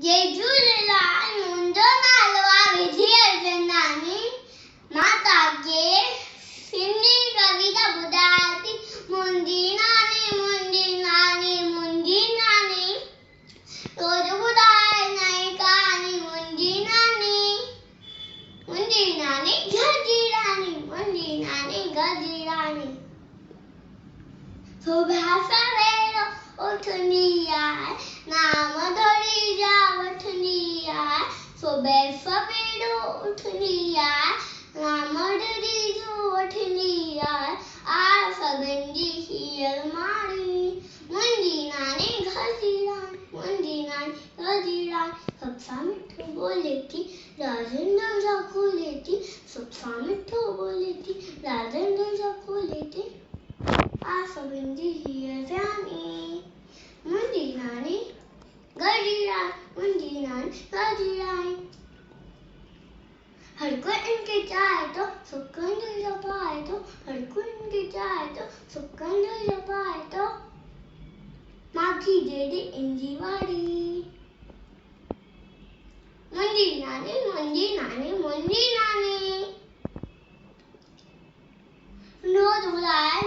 जय झूलेलाल। मुंहिंजो नालो आहे विधि अर्जनानी। मां तव्हांखे सिंधी कविता ॿुधायां थी। मुंहिंजी नानी रोज़ ॿुधाए नई कहानी। मुंहिंजी नानी घर जी रानी। सुबह सवेरे उठंदी आहे, नाम धरी जा वठंदी आहे। सुबह सवेरे उठंदी आहे, नाम धरी जो वठंदी आहे। आ सभिनि जी हीअर माणी। मुंहिंजी नानी घर जी रानी। सबसा मिठो बोले थी, राजन दरवाजा खोले थी। सबसा मिठो बोले थी, राजन दरवाजा खोले थी। आ सभिनि जी हीअर रानी। मुंहिंजी नानी घर जी रानी। हर कोई इनके चाहे तो सुकन दिल पाए तो। हर कोई इनके चाहे तो सुकन दिल पाए तो। माखी डेडी इंजी वाड़ी। मुंहिंजी नानी रोज़ ॿुधाए